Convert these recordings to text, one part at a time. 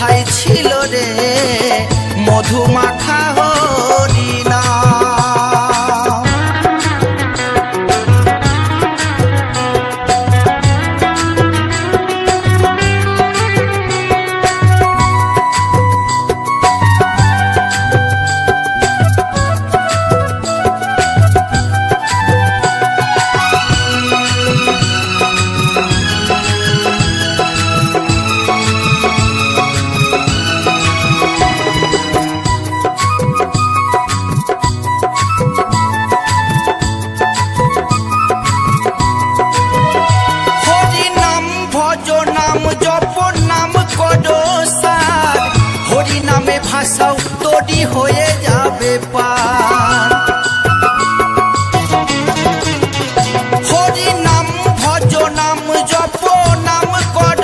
কোথায় ছিল রে মধুমাখা হরিনাম। ভাষাও তোরি হয়ে যাবে পার। হরি নাম ভজ নাম জপ নাম কর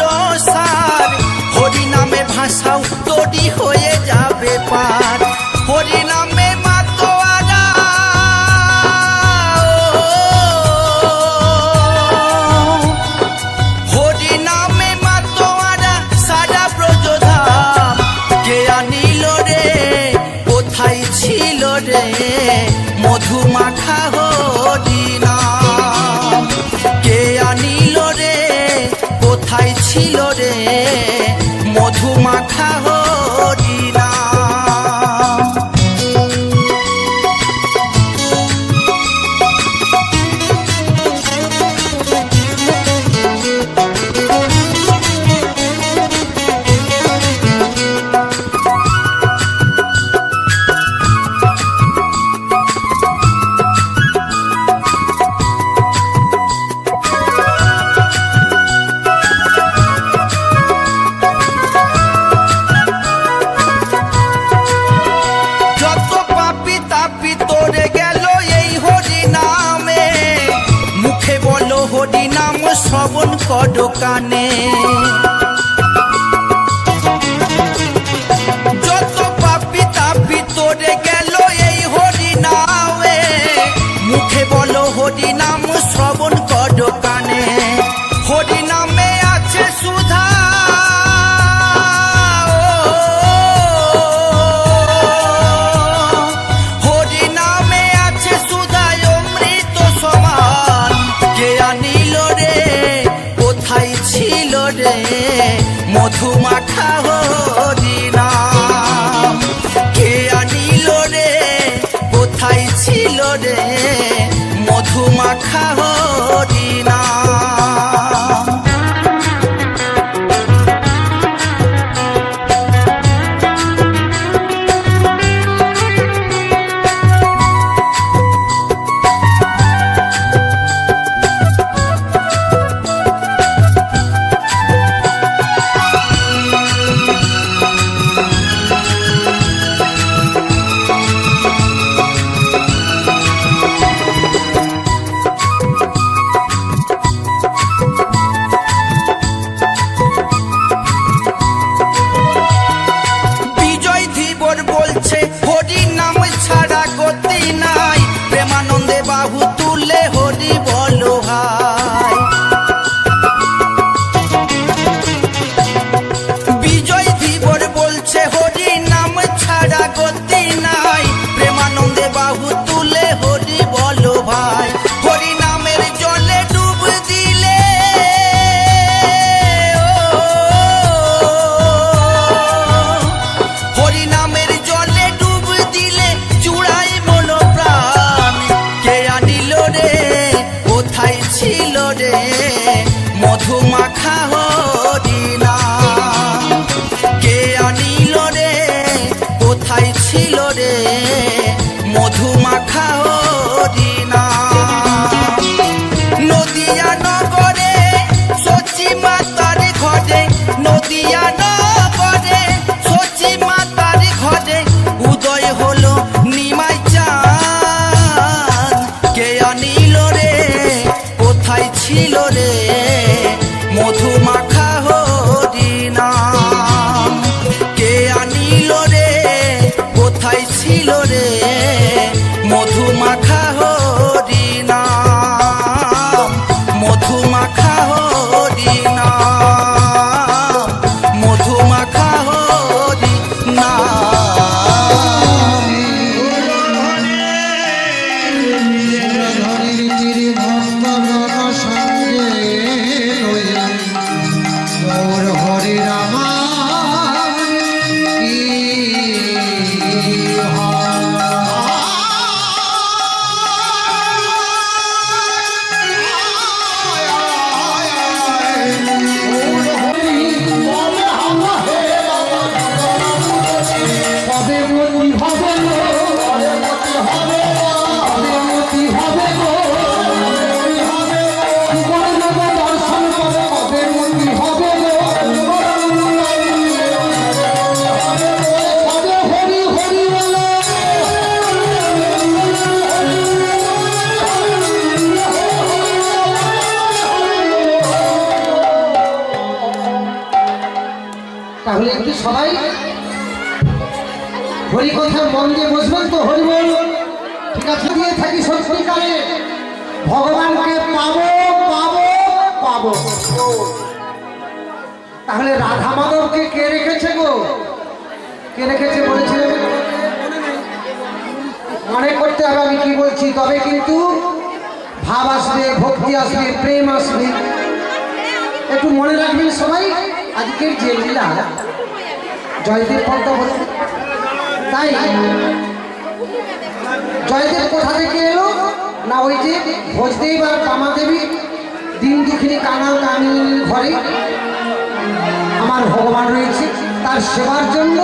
সার, হরি নামে ভাষাও তোরি হয়ে যাবে পার। হরি নামে মাতোয়ারা হরি নামে মাতোয়ারা সারা ব্রজধাম কে আনিল রে কোথায় ছিল রে মধুমাখা হরিনাম। কে আনিল রে কোথায় ছিল রে মধুমাখা হরিনাম। হরি নাম শ্রবণ কর কানে, যত পাপি তাপি তোরে গেল এই হরি নামে। মুখে বলো হরি নাম শ্রবণ কর কানে, হরি নামে আছে সুধা হরি নামে আছে সুধা অমৃত সমান। কে আনিল রে কোথায় ছিল রে সবাই হরি কথা মন দিয়ে বসবেন তো? হরি বল। ঠিক আছে, দিয়ে থাকি সত্যিকারে ভগবানকে পাবো পাবো পাবো। তাহলে রাধা মাধবকে কে রেখেছে গো? কে রেখেছে বলেছিলেন? মনে করতে হবে আমি কি বলছি, তবে কিন্তু ভাব আসবে, ভক্তি আসবে, প্রেম আসবে। একটু মনে রাখবেন সবাই। আজকের যে লীলা জয়দেব পদ্মা বলে, তাই জয়দেব কোথা থেকে এলো না, ওই যে ভোজদেব আর কামাদেবী দিন দুঃখিনী কাঙাল কাঙাল ঘরে আমার ভগবান রয়েছে, তার সেবার জন্য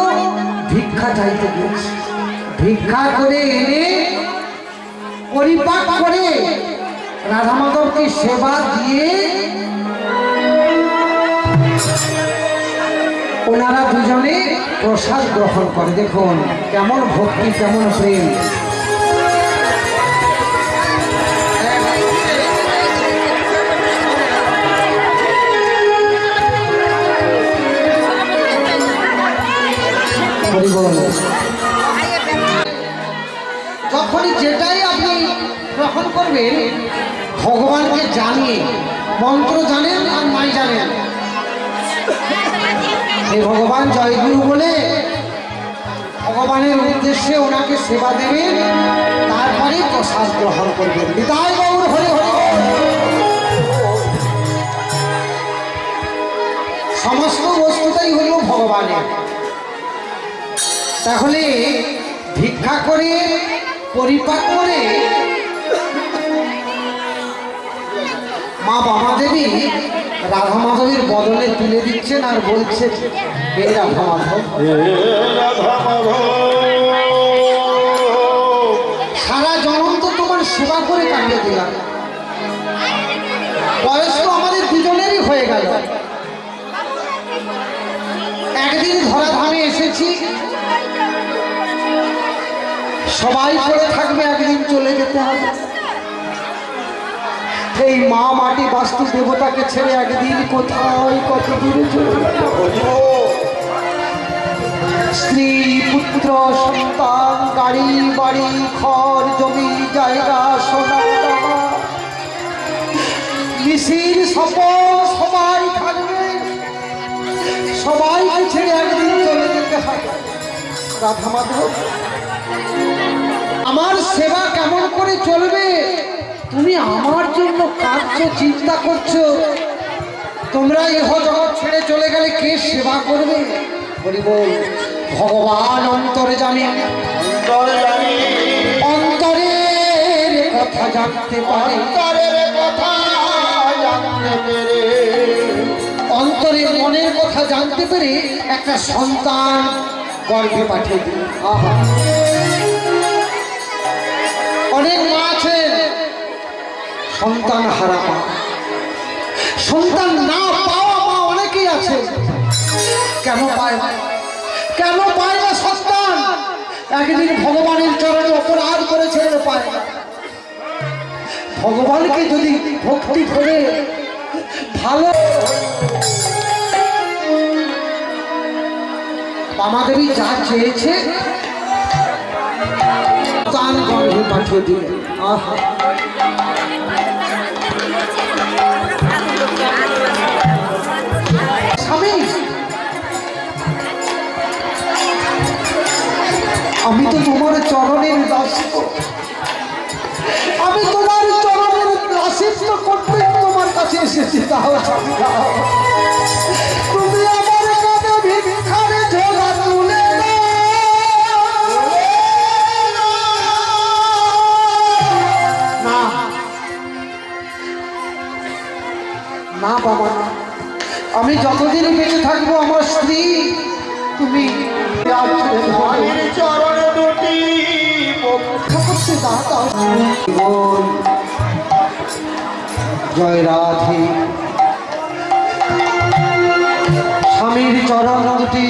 ভিক্ষা চাইতে গিয়েছে। ভিক্ষা করে এনে পরিপাক করে রাধা মাধবকে সেবা দিয়ে ওনারা দুজনে প্রসাদ গ্রহণ করে। দেখুন কেমন ভক্তি, কেমন প্রেম। যখনই যেটাই আপনি গ্রহণ করবেন ভগবানকে জানিয়ে, মন্ত্র জানেন আর মাই জানেন, এই ভগবান জয়গুরু বলে ভগবানের উদ্দেশ্যে ওনাকে সেবা দেবেন, তারপরে প্রসাদ গ্রহণ করবেন। বিদায় গৌর হরি হরি। সমস্ত বস্তুটাই হল ভগবানের। তাহলে ভিক্ষা করে পরিপাক করে মা বামা দেবী রাধা মাধবীর বদলে তুলে দিচ্ছেন আর বলছে, হে রাধা মাধব, সারা জনম তো তোমার সেবা করে কাটিয়ে দিলাম, বয়স তো আমাদের দুজনেরই হয়ে গেল। একদিন ধরাধামে এসেছি, সবাই পড়ে থাকবে, একদিন চলে যেতে হবে। এই মা মাটি বাস্তু দেবতাকে ছেড়ে একদিন কোথায় কত দূরে চলে যাব। স্ত্রী পুত্র সন্তান, গাড়ি বাড়ি, ঘর জমি জায়গা, সোনা দানা, মিছিল সফল সবাই থাকবে, সবাইকে ছেড়ে একদিন চলে যেতে হবে। রাধা মাধব, আমার সেবা কেমন করে চলবে? তুমি আমার জন্য কাঁদছো, চিন্তা করছো। তোমরা ইহ জগৎ ছেড়ে চলে গেলে কে সেবা করবে? বলি বল, ভগবান অন্তরে জানেন, অন্তরের কথা জানতে পারে, অন্তরের মনের কথা জানতে পেরে একটা সন্তান গর্ভে পাঠিয়ে দিল। আহা, অনেক মা আছেন সন্তান হারা মা, সন্তান না পাওয়া মা অনেকেই আছে। কেন পায় না? কেন পায় না সন্তান? একদিন ভগবানের চরণে অপরাধ করেছে, পায় না। ভগবানকে যদি ভক্তি করে ভালো, বামাদেবী যা চেয়েছে সন্তান গর্ভে পাঠিয়ে দিলেন। আহা, স্বামী, আমি তো তোমার চরণের দাসী, আমি তোমার চরণের দাসিত্ব করতে তোমার কাছে এসেছি। তাও তুমি আমার কাঁধে ভিক্ষার ঝোলা তুলে না, না বাবা, আমি যতদিন বেঁচে থাকবো আমার স্ত্রী তুমি চরণে দুটি জয় রাধে। স্বামীর চরণ দুটি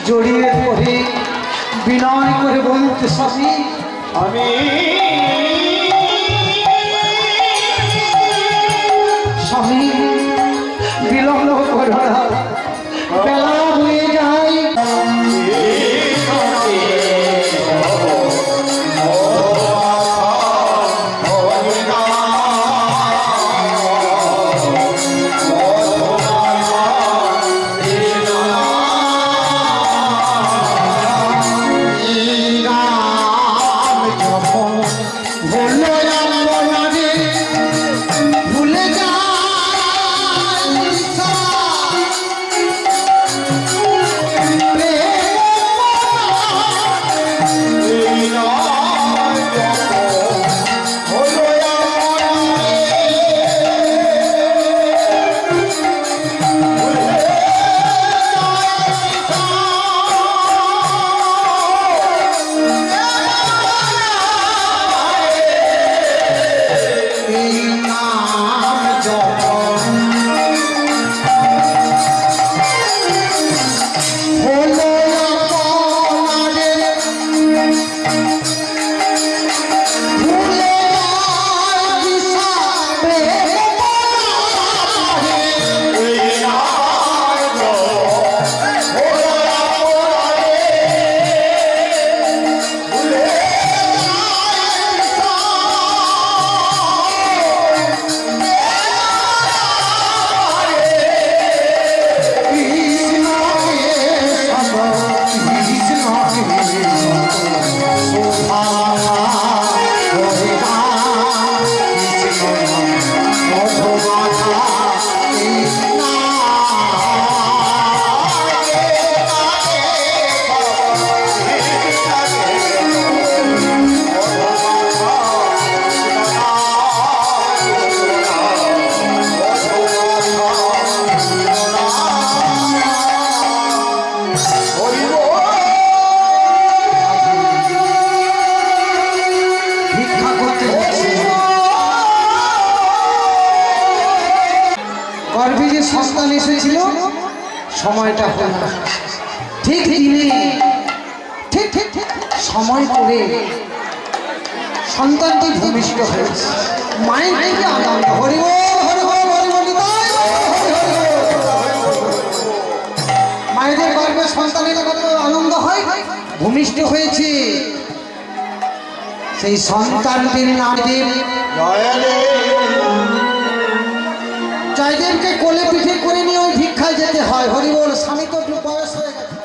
জড়িয়ে পড়ে বিনয় করে বলতে, স্বামী আমি স্বামী বিলম্ব করো না, বেলা হয়ে এসেছিল সময়টা হলো না। ঠিক দিনে ঠিক ঠিক ঠিক সময় করে সন্তানটি ভূমিষ্ঠ হয়েছে। মায়ের থেকে আনন্দ হরিবল হরিবল হরিবল নিতাই হরিবল। মায়েদের গর্ভে সন্তানের কত আনন্দ হয়। ভূমিষ্ঠ হয়েছে সেই সন্তানটির নাম দেব। জয়দেবকে কোলে পিঠে করে নিয়ে ওই ভিক্ষায় যেতে হয়। হরিবল। স্বামী তো একটু বয়স হয়ে গেছে।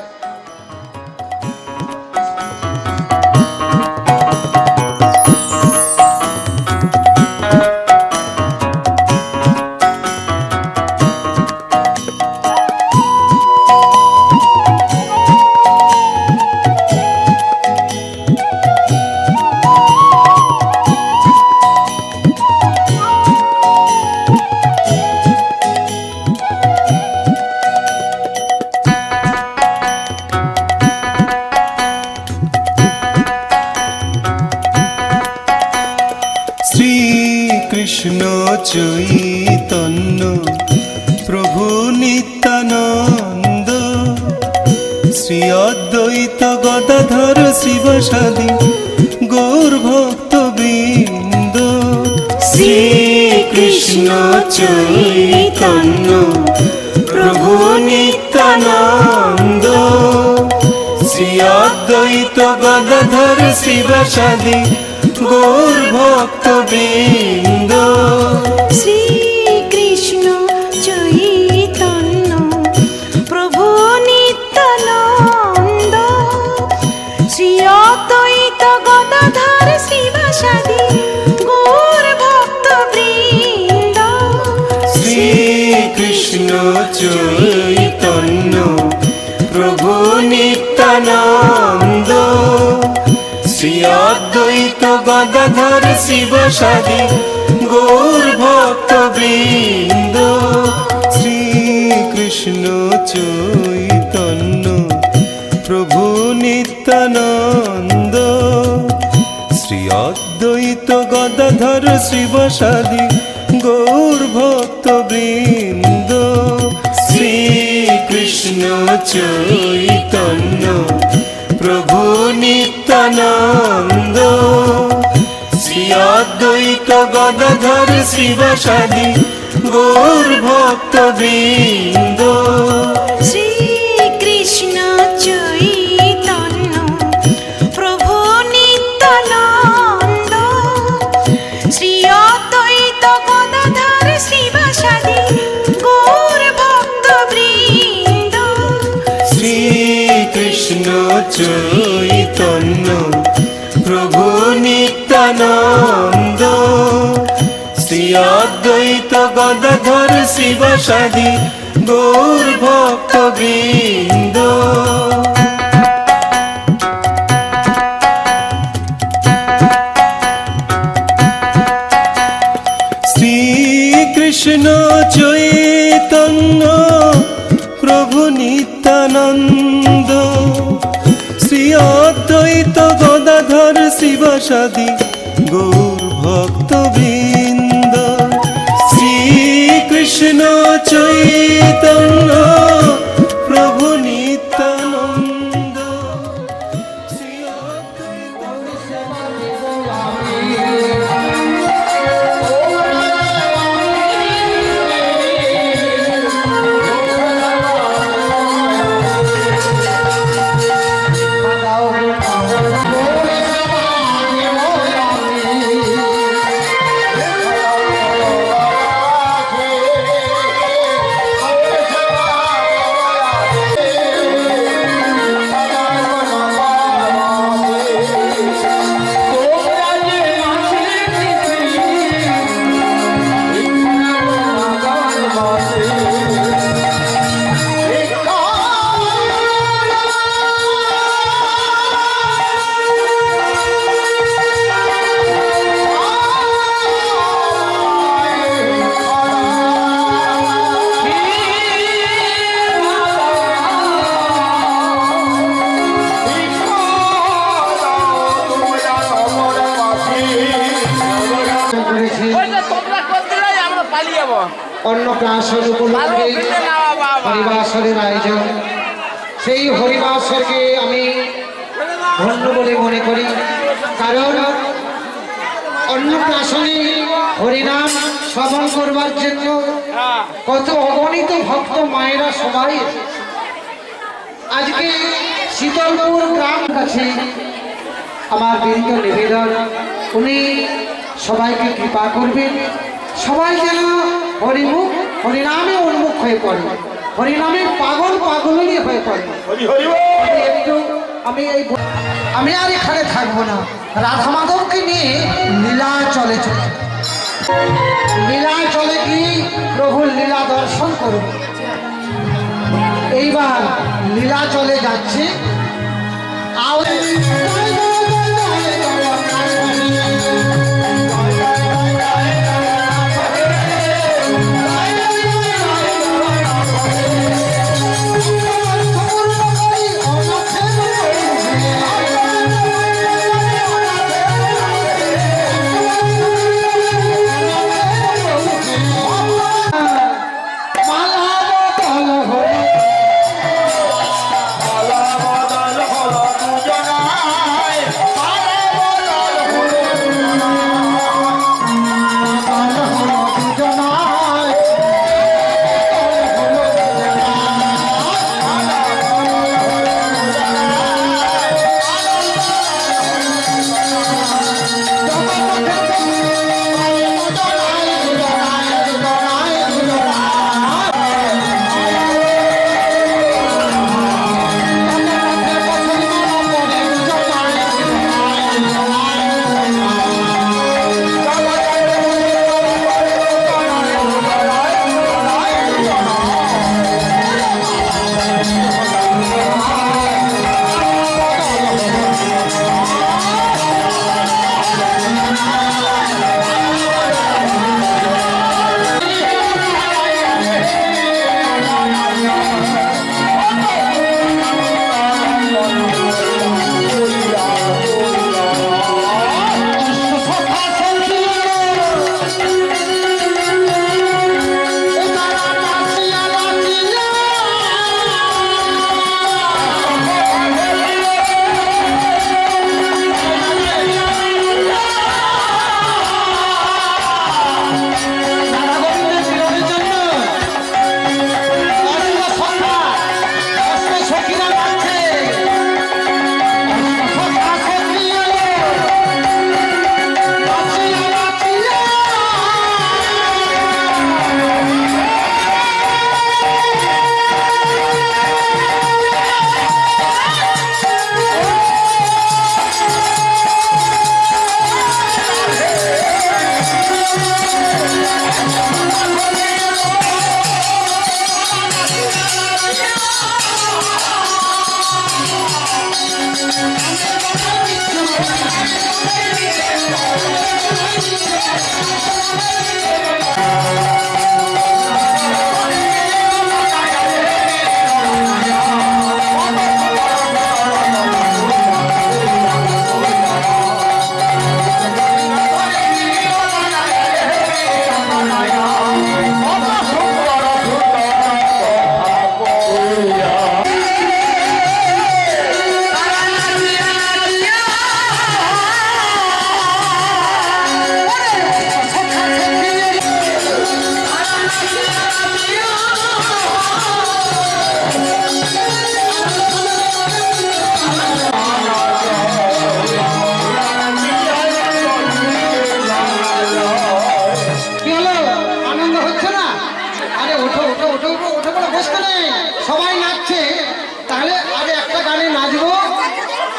কৃষ্ণ চৈতন্য প্রভু নিত্যানন্দ শ্রী অদ্বৈত গদাধর শিবসাদী গৌর ভক্ত বৃন্দ। শ্রী কৃষ্ণ চৈতন্য প্রভু নিত্যানন্দ শ্রী অদ্বৈত গদাধর শিবসাদী গৌর ভক্ত বৃন্দ। শ্রী কৃষ্ণ চৈতন্য প্রভু নিত্যানন্দ শ্রী অদ্বৈত গদাধর শিবসাদী গৌর ভক্ত বৃন্দ। শ্রী কৃষ্ণ চৈতন্য প্রভু নিত্যানন্দ শ্রী অদ্বৈত গদাধর শিবসাদী গৌর ভক্ত বৃন্দ। শ্রী কৃষ্ণ চৈতন্য প্রভু নিত্যানন্দ শ্রী অদ্বৈত গদাধর শিবসাদী গৌর ভক্ত বৃন্দ। শ্রী কৃষ্ণ চৈতন্য প্রভু নিত্যানন্দ শ্রী অদ্বৈত গদাধর শিবসাদী গৌর ভক্ত বৃন্দ। শ্রী কৃষ্ণ চৈতন্য প্রভু নিত্যানন্দ শ্রী অদ্বৈত গদাধর শিবসাদী গৌর ভক্ত বৃন্দ। শ্রী কৃষ্ণ চৈতন্য প্রভু নিত্যানন্দ শ্রী অদ্বৈত গদাধর শিবসাদী গৌর ভক্ত বৃন্দ। শ্রী কৃষ্ণ চৈতন্য প্রভু নিত্যানন্দ শ্রী অদ্বৈত গদাধর শিবসাদী গৌর ভক্ত বৃন্দ। শ্রী কৃষ্ণ চৈতন্য প্রভু নিত্যানন্দ শ্রী অদ্বৈত অন্নপ্রাশন উপলক্ষে হরিবাসরের আয়োজন। সেই হরিবাসরকে আমি ধন্য বলে মনে করি, কারণ অন্নপ্রাশনে হরিনাম শ্রবণ করবার জন্য কত অগণিত ভক্ত মায়েরা সবাই আজকে শীতলপুর গ্রাম কাছে আমার বিনীত নিবেদন, উনি সবাইকে কৃপা করবেন, সবাই যেন হরিমুখ হরিনামে উন্মুখ হয়ে পড়ে, হরিনামে পাগলই হয়ে পড়ে। আমি আর এখানে থাকবো না, রাধা মাধবকে নিয়ে লীলাচলে গিয়ে প্রভুর লীলা দর্শন করব। এইবার লীলাচলে যাচ্ছে।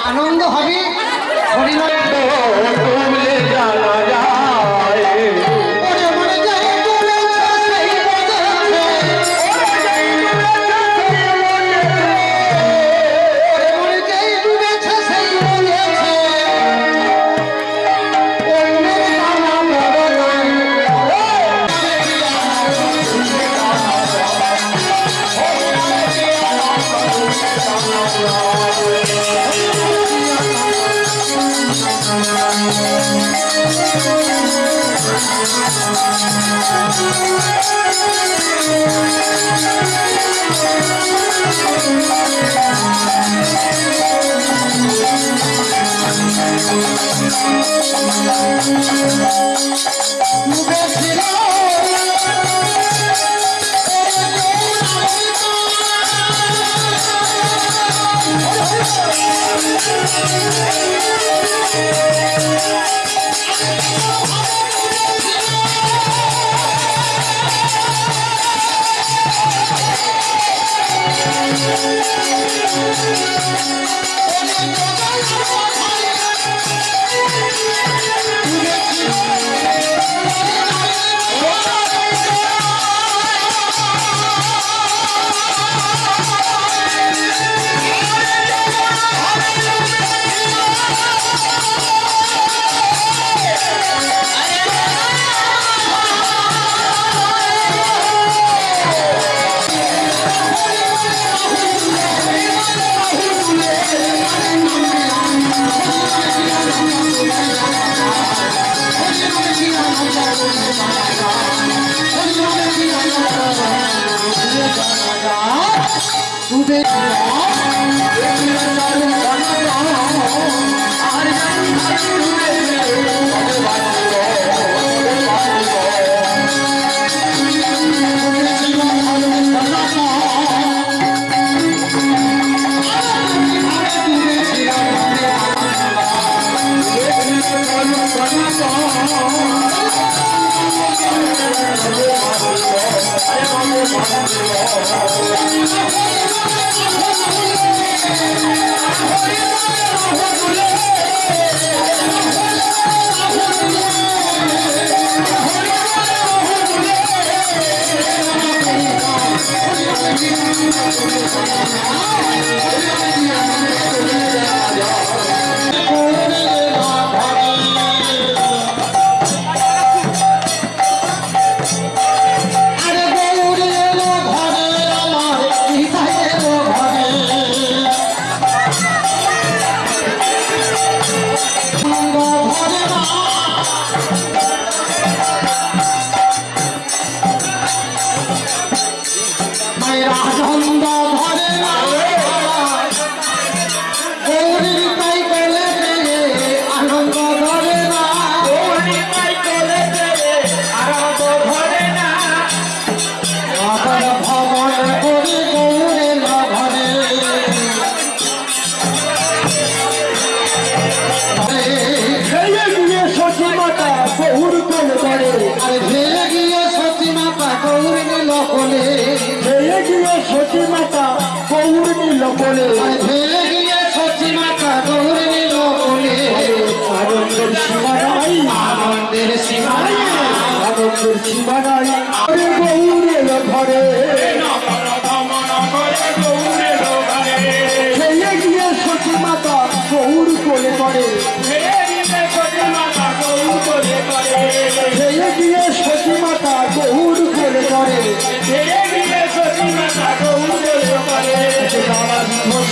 আনন্দ হবে। Thank you.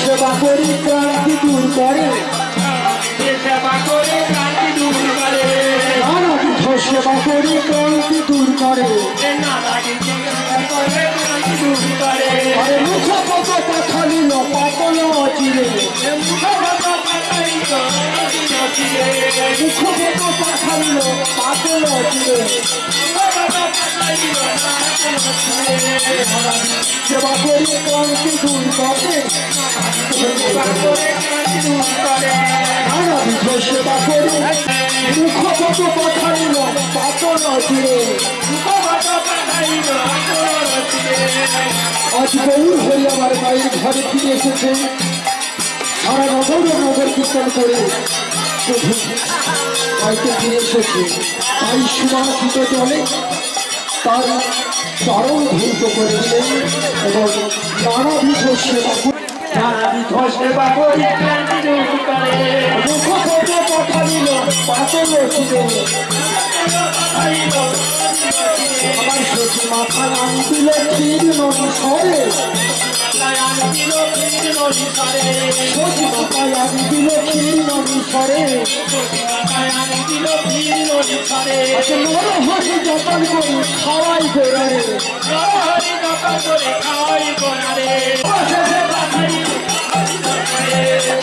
সেবা করি ক্রান্তি দূর করে, সেবা করি ক্রান্তি দূর করে, সেবা করি ক্রান্তি দূর করে, আরে মুখ কত পাঠালিল পাতল চিরে, মুখ কত পাঠালিল পাতল চিরে, সেবা করি ক্রান্তি দূর করে, সেবা করি মুখ কত পাঠালিল পাতল চিরে। আজ গৌর হরি আমার মায়ের ঘরে ফিরে এসেছে, সারা নগর নগর কীর্তন করে মাইকে ফিরে এসেছে। তাই সুবাসিত জলে তার চরণ ধৌত করে দিলেন এবং নানাবিধ সেবা করে মুখ কত পাঠালিল পাতল চিরে, আমার সখী মাথা নাম দিল ক্ষীর নদী সরে, সখী মাথায় আমি দিল ক্ষীর নদী সরে নরহরি যতন করি খাওয়াই গোড়ারে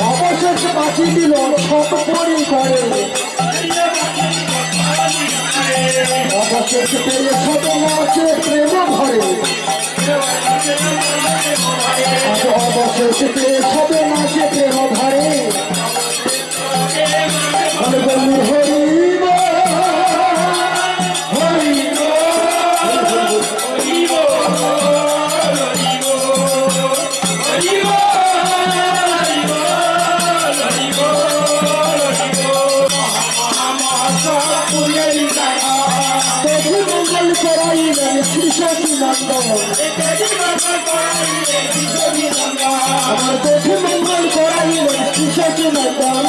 অবশেষে বাঁচি দিল সব পরি করে অবশেষে পেয়ে সব মাছে প্রেম ভরে অবশেষে পেয়ে সব মাছে প্রেম ভরে হরিব হরিব মঙ্গল করাইলেন শ্রী সচিনন্দন আমার দেশে মঙ্গল করাইলেন শ্রী সচিনন্দন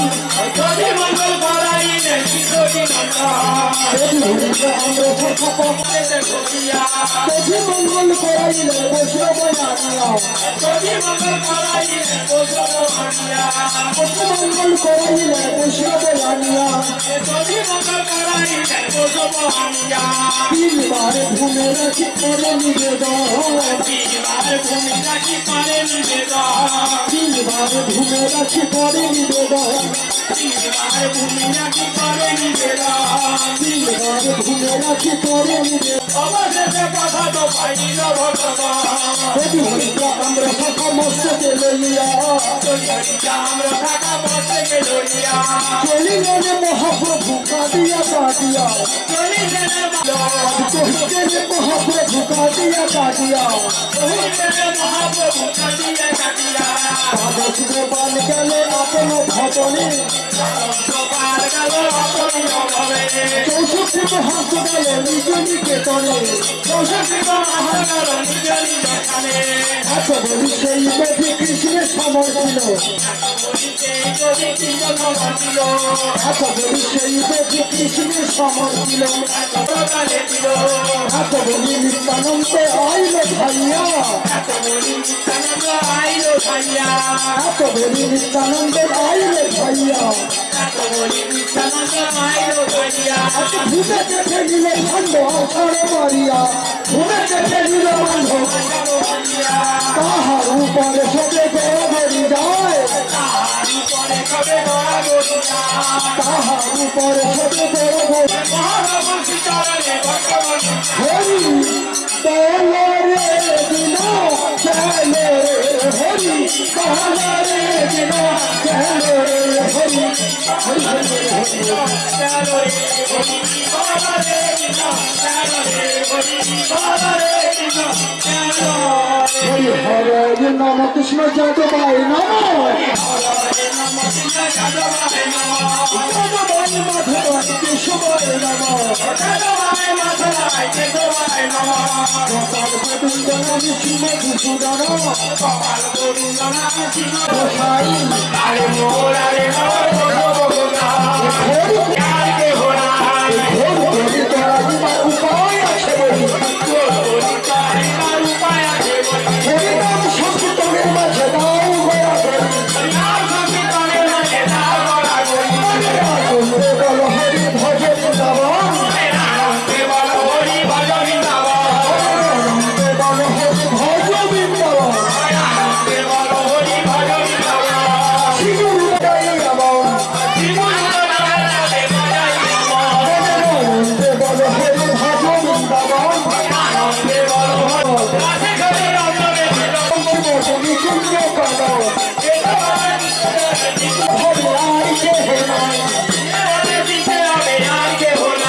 দেশে মঙ্গল করাইলেন বৈষ্ণব মঙ্গল করাইলেন বৈষ্ণব তিনবার ভূমে রাখি করে নিবেদন তিনবার ভূমে রাখি করে নিবেদন অবশেষে কথা তো পাইনি না ভগবান আমরা থাকা মস্তকে লইয়া চলিলেন মহাপ্রভু কাঁদিয়া কাঁদিয়া মহাপ্রভু কাঁদিয়া কাঁদিয়া কাগজ গোপাল গেল আপন ভবনে চৌষট্টি মহাস গেল নিজ নিকেতনে এত বলি সেই বেদি কৃষ্ণের সমর ছিল এত বলি সেই বেদি কৃষ্ণের সমর ছিল এত বলি নিত্যানন্দ আইল ভাইয়া এত বলি নিত্যানন্দ আইল ভাইয়া ঘুমে দেখে নিল ভাণ্ড ছাড়ে মারিয়া ঘুমে দেখে নিল ভাণ্ড তাহার উপরে সবে গড়ি যায় তাহার উপরে সবে গড়ি হরি বলরে দিন চলে হরি বলরে দিন চলে হরি হরি হরে নম কৃষ্ণ যাদবায় নম যাদবায় মাধবায় কেশবায় নম গোপাল গোবিন্দ নামে শ্রীমধুসূদন গোসাই উপায় আছে বলি হরিনাম সংকীর্তনের মাঝে দাও বল হরি ভজন দাবন বল হরি ভজন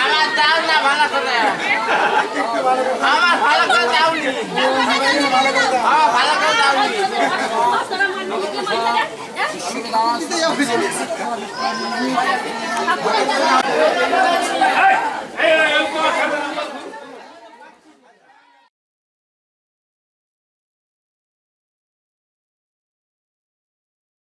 আমার দাও না ভালো করে আমার ভালো করে দাওনি আমার ভালো করে দাওনি এই